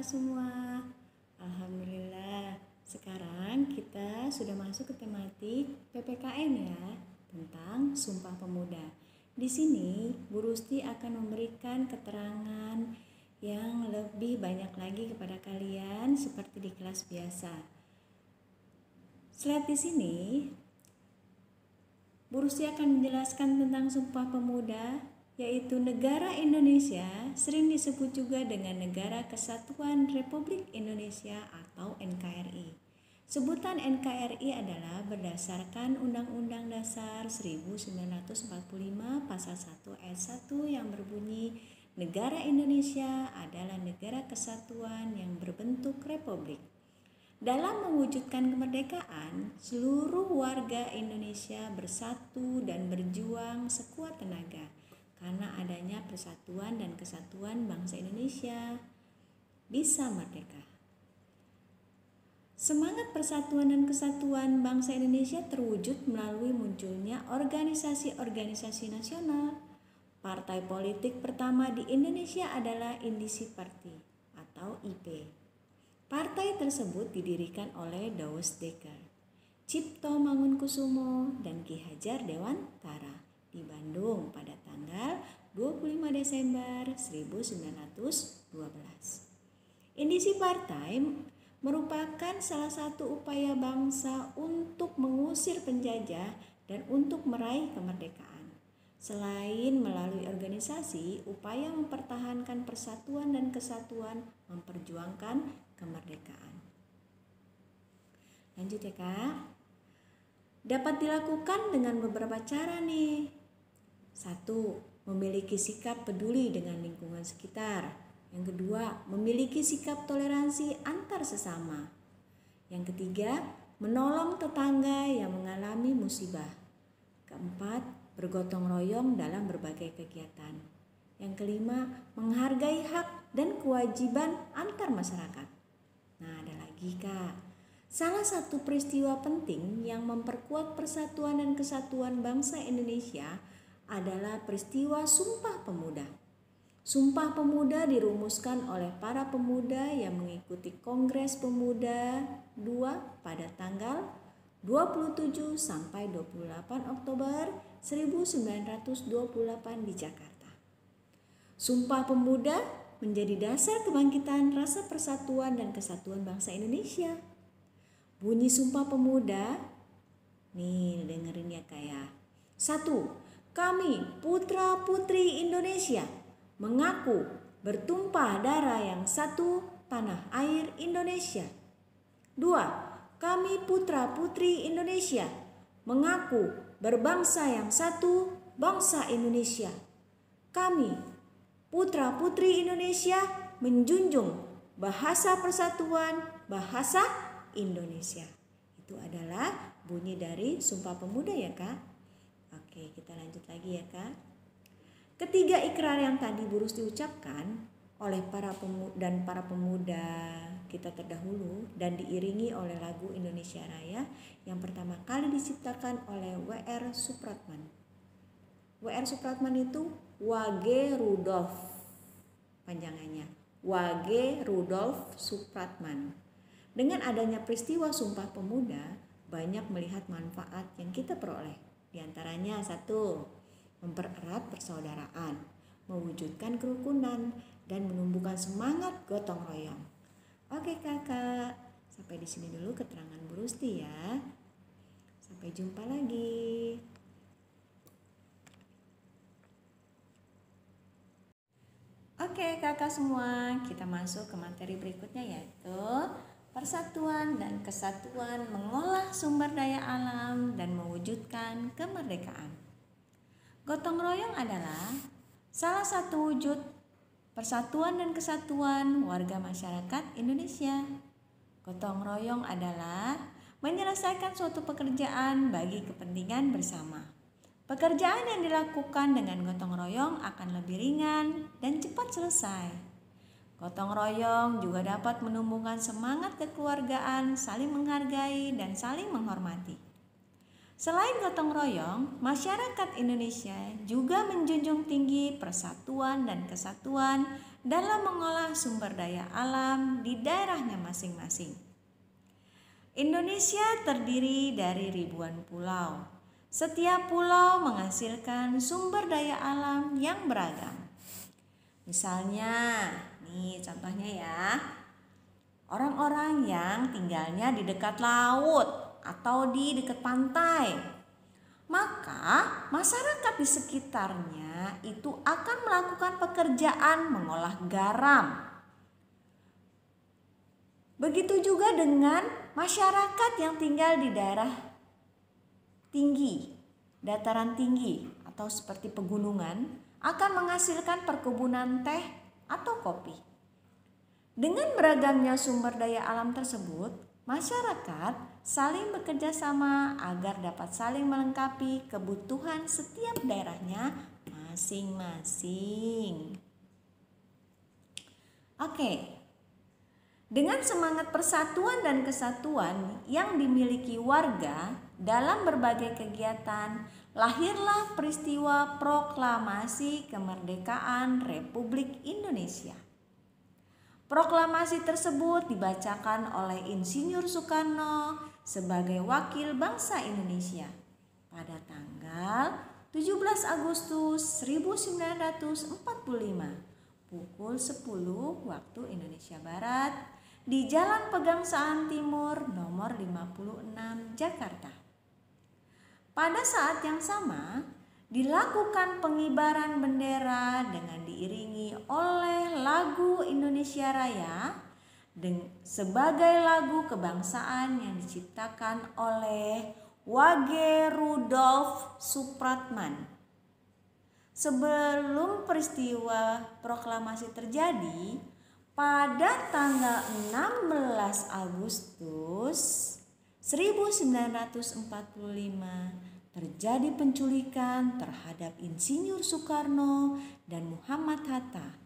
kakak semua. Alhamdulillah, sekarang kita sudah masuk ke tematik PPKN ya, tentang Sumpah Pemuda. Di sini Bu Rusti akan memberikan keterangan yang lebih banyak lagi kepada kalian seperti di kelas biasa. Slide di sini Bu Rusti akan menjelaskan tentang Sumpah Pemuda, yaitu negara Indonesia sering disebut juga dengan Negara Kesatuan Republik Indonesia atau NKRI. Sebutan NKRI adalah berdasarkan Undang-Undang Dasar 1945 Pasal 1 Ayat 1 yang berbunyi, negara Indonesia adalah negara kesatuan yang berbentuk republik. Dalam mewujudkan kemerdekaan, seluruh warga Indonesia bersatu dan berjuang sekuat tenaga karena adanya persatuan dan kesatuan bangsa Indonesia bisa merdeka. Semangat persatuan dan kesatuan bangsa Indonesia terwujud melalui munculnya organisasi-organisasi nasional. Partai politik pertama di Indonesia adalah Indisi Party atau IP. Partai tersebut didirikan oleh Douwe Dekker, Cipto Mangunkusumo, dan Ki Hajar Dewantara di Bandung pada tanggal 25 Desember 1912. Indisi partai merupakan salah satu upaya bangsa untuk mengusir penjajah dan untuk meraih kemerdekaan. Selain melalui organisasi, upaya mempertahankan persatuan dan kesatuan memperjuangkan kemerdekaan. Lanjut ya Kak. Dapat dilakukan dengan beberapa cara nih. 1. Memiliki sikap peduli dengan lingkungan sekitar. Yang kedua, memiliki sikap toleransi antar sesama. Yang ketiga, menolong tetangga yang mengalami musibah. Keempat, bergotong royong dalam berbagai kegiatan. Yang kelima, menghargai hak dan kewajiban antar masyarakat. Nah, ada lagi Kak. Salah satu peristiwa penting yang memperkuat persatuan dan kesatuan bangsa Indonesia adalah peristiwa Sumpah Pemuda. Sumpah Pemuda dirumuskan oleh para pemuda yang mengikuti Kongres Pemuda II pada tanggal 27 sampai 28 Oktober 1928 di Jakarta. Sumpah Pemuda menjadi dasar kebangkitan rasa persatuan dan kesatuan bangsa Indonesia. Bunyi Sumpah Pemuda, nih dengerin ya Kak ya. 1. Kami putra-putri Indonesia mengaku bertumpah darah yang satu tanah air Indonesia. 2. Kami putra-putri Indonesia mengaku berbangsa yang satu bangsa Indonesia. Kami putra-putri Indonesia menjunjung bahasa persatuan, bahasa Indonesia. Itu adalah bunyi dari Sumpah Pemuda ya Kak. Oke, kita lanjut lagi ya Kak. Ketiga ikrar yang tadi Bu Rusti diucapkan oleh para pemuda kita terdahulu dan diiringi oleh lagu Indonesia Raya yang pertama kali diciptakan oleh W.R. Supratman. W.R. Supratman itu W.G. Rudolf panjangannya. W.G. Rudolf Supratman. Dengan adanya peristiwa Sumpah Pemuda, banyak melihat manfaat yang kita peroleh. Di antaranya 1. Mempererat persaudaraan, mewujudkan kerukunan, dan menumbuhkan semangat gotong royong. Oke Kakak, sampai di sini dulu keterangan Bu Rusti ya. Sampai jumpa lagi. Oke Kakak semua, kita masuk ke materi berikutnya yaitu persatuan dan kesatuan mengolah sumber daya alam dan mewujudkan kemerdekaan. Gotong royong adalah salah satu wujud persatuan dan kesatuan warga masyarakat Indonesia. Gotong royong adalah menyelesaikan suatu pekerjaan bagi kepentingan bersama. Pekerjaan yang dilakukan dengan gotong royong akan lebih ringan dan cepat selesai. Gotong royong juga dapat menumbuhkan semangat kekeluargaan, saling menghargai, dan saling menghormati. Selain gotong royong, masyarakat Indonesia juga menjunjung tinggi persatuan dan kesatuan dalam mengolah sumber daya alam di daerahnya masing-masing. Indonesia terdiri dari ribuan pulau. Setiap pulau menghasilkan sumber daya alam yang beragam. Misalnya, nih contohnya ya, orang-orang yang tinggalnya di dekat laut atau di dekat pantai, maka masyarakat di sekitarnya itu akan melakukan pekerjaan mengolah garam. Begitu juga dengan masyarakat yang tinggal di daerah tinggi, dataran tinggi atau seperti pegunungan akan menghasilkan perkebunan teh atau kopi. Dengan beragamnya sumber daya alam tersebut, masyarakat saling bekerja sama agar dapat saling melengkapi kebutuhan setiap daerahnya masing-masing. Oke. Dengan semangat persatuan dan kesatuan yang dimiliki warga dalam berbagai kegiatan, lahirlah peristiwa Proklamasi Kemerdekaan Republik Indonesia. Proklamasi tersebut dibacakan oleh Insinyur Soekarno sebagai wakil bangsa Indonesia pada tanggal 17 Agustus 1945 pukul 10 waktu Indonesia Barat di Jalan Pegangsaan Timur nomor 56 Jakarta. Pada saat yang sama dilakukan pengibaran bendera dengan diiringi oleh lagu Indonesia Raya sebagai lagu kebangsaan yang diciptakan oleh Wage Rudolf Supratman. Sebelum peristiwa proklamasi terjadi, pada tanggal 16 Agustus 1945 terjadi penculikan terhadap Insinyur Soekarno dan Muhammad Hatta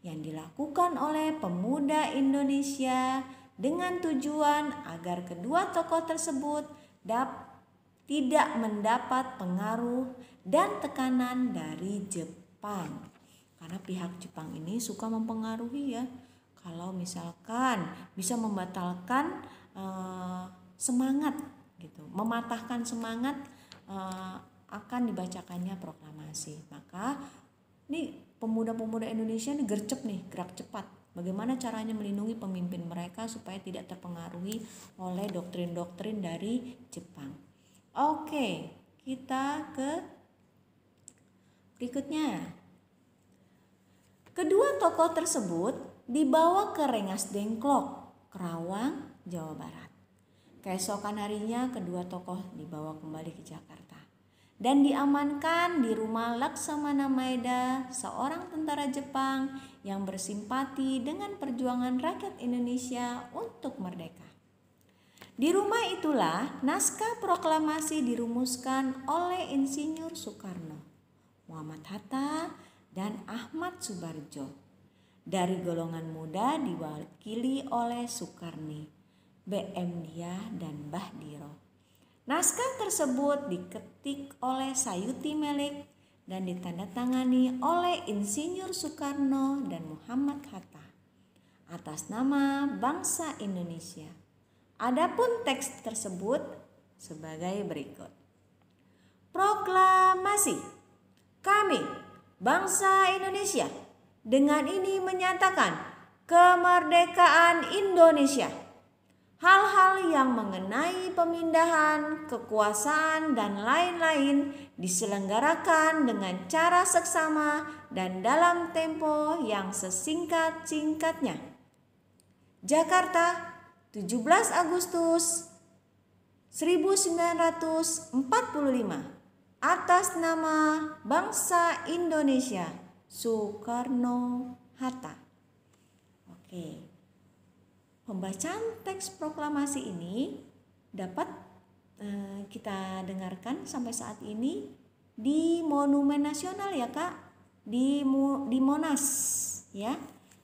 yang dilakukan oleh pemuda Indonesia dengan tujuan agar kedua tokoh tersebut tidak mendapat pengaruh dan tekanan dari Jepang. Karena pihak Jepang ini suka mempengaruhi ya. Kalau misalkan bisa membatalkan semangat gitu, mematahkan semangat akan dibacakannya proklamasi. Maka ini pemuda-pemuda Indonesia ini gercep nih, gerak cepat. Bagaimana caranya melindungi pemimpin mereka supaya tidak terpengaruhi oleh doktrin-doktrin dari Jepang. Oke, kita ke berikutnya. Kedua tokoh tersebut dibawa ke Rengas Dengklok, Kerawang, Jawa Barat. Keesokan harinya kedua tokoh dibawa kembali ke Jakarta dan diamankan di rumah Laksamana Maeda, seorang tentara Jepang yang bersimpati dengan perjuangan rakyat Indonesia untuk merdeka. Di rumah itulah naskah proklamasi dirumuskan oleh Insinyur Soekarno, Muhammad Hatta, dan Ahmad Subarjo. Dari golongan muda diwakili oleh Soekarni, B.M. Diah, dan Mbah Diro. Naskah tersebut diketik oleh Sayuti Melik dan ditandatangani oleh Insinyur Soekarno dan Muhammad Hatta atas nama bangsa Indonesia. Adapun teks tersebut sebagai berikut. Proklamasi. Kami, bangsa Indonesia, dengan ini menyatakan kemerdekaan Indonesia. Hal-hal yang mengenai pemindahan, kekuasaan, dan lain-lain diselenggarakan dengan cara seksama dan dalam tempo yang sesingkat-singkatnya. Jakarta, 17 Agustus 1945. Atas nama bangsa Indonesia, Soekarno-Hatta. Oke. Pembacaan teks proklamasi ini dapat kita dengarkan sampai saat ini di Monumen Nasional ya Kak, di Monas ya.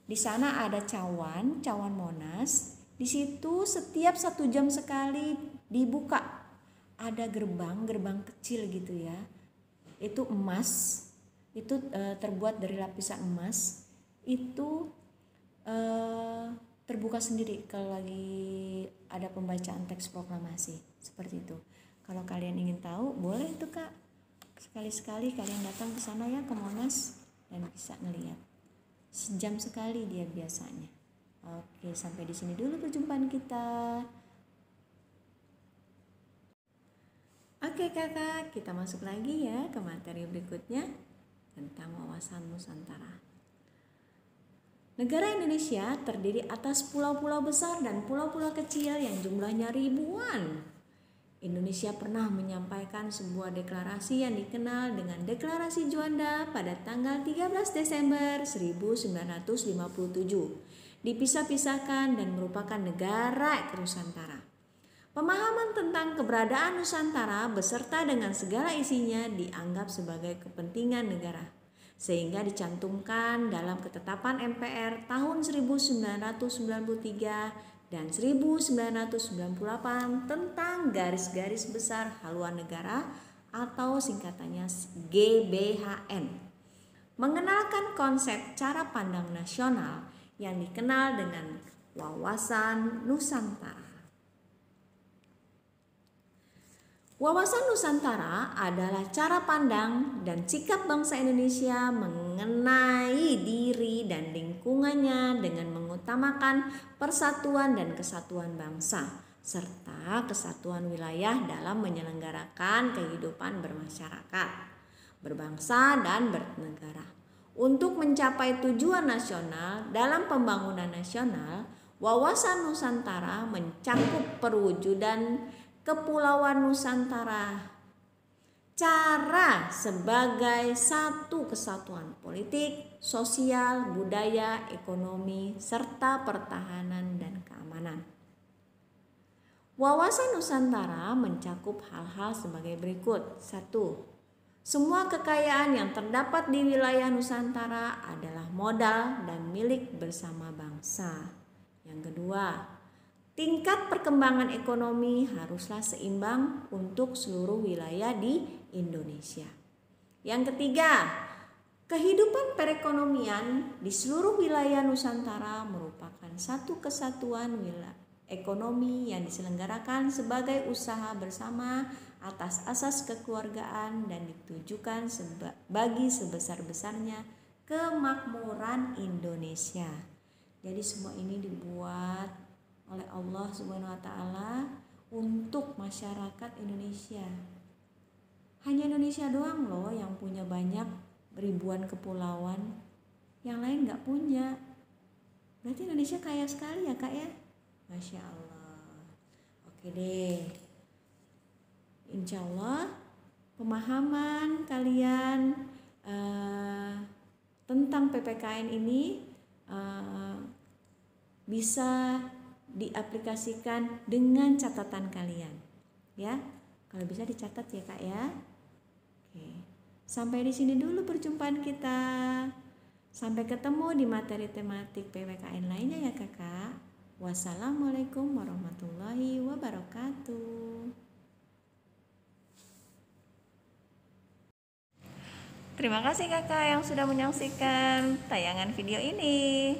Di sana ada cawan Monas. Di situ setiap 1 jam sekali dibuka. Ada gerbang kecil gitu ya. Itu emas, itu terbuat dari lapisan emas. itu terbuka sendiri kalau lagi ada pembacaan teks proklamasi seperti itu. Kalau kalian ingin tahu, boleh tuh Kak, sekali-sekali kalian datang ke sana ya, ke Monas, dan bisa ngeliat. Sejam sekali dia biasanya. Oke, sampai di sini dulu perjumpaan kita. Oke Kakak, kita masuk lagi ya ke materi berikutnya tentang wawasan Nusantara. Negara Indonesia terdiri atas pulau-pulau besar dan pulau-pulau kecil yang jumlahnya ribuan. Indonesia pernah menyampaikan sebuah deklarasi yang dikenal dengan Deklarasi Juanda pada tanggal 13 Desember 1957. Dipisah-pisahkan dan merupakan negara Nusantara. Pemahaman tentang keberadaan Nusantara beserta dengan segala isinya dianggap sebagai kepentingan negara, sehingga dicantumkan dalam ketetapan MPR tahun 1993 dan 1998 tentang garis-garis besar haluan negara atau singkatannya GBHN. Mengenalkan konsep cara pandang nasional yang dikenal dengan wawasan Nusantara. Wawasan Nusantara adalah cara pandang dan sikap bangsa Indonesia mengenai diri dan lingkungannya dengan mengutamakan persatuan dan kesatuan bangsa, serta kesatuan wilayah dalam menyelenggarakan kehidupan bermasyarakat, berbangsa, dan bernegara. Untuk mencapai tujuan nasional dalam pembangunan nasional, wawasan Nusantara mencakup perwujudan Kepulauan Nusantara, cara sebagai satu kesatuan politik, sosial, budaya, ekonomi, serta pertahanan dan keamanan. Wawasan Nusantara mencakup hal-hal sebagai berikut. 1. Semua kekayaan yang terdapat di wilayah Nusantara adalah modal dan milik bersama bangsa. Yang kedua, tingkat perkembangan ekonomi haruslah seimbang untuk seluruh wilayah di Indonesia. Yang ketiga, kehidupan perekonomian di seluruh wilayah Nusantara merupakan satu kesatuan ekonomi yang diselenggarakan sebagai usaha bersama atas asas kekeluargaan dan ditujukan bagi sebesar-besarnya kemakmuran Indonesia. Jadi semua ini dibuat oleh Allah Subhanahu wa taala untuk masyarakat Indonesia. Hanya Indonesia doang loh yang punya banyak ribuan kepulauan. Yang lain gak punya. Berarti Indonesia kaya sekali ya Kak ya? Masya Allah. Oke deh. Insya Allah pemahaman kalian tentang PPKN ini bisa diaplikasikan dengan catatan kalian ya. Kalau bisa dicatat ya Kak ya. Oke. Sampai di sini dulu perjumpaan kita. Sampai ketemu di materi tematik PPKN lainnya ya Kakak. Wassalamualaikum warahmatullahi wabarakatuh. Terima kasih Kakak yang sudah menyaksikan tayangan video ini.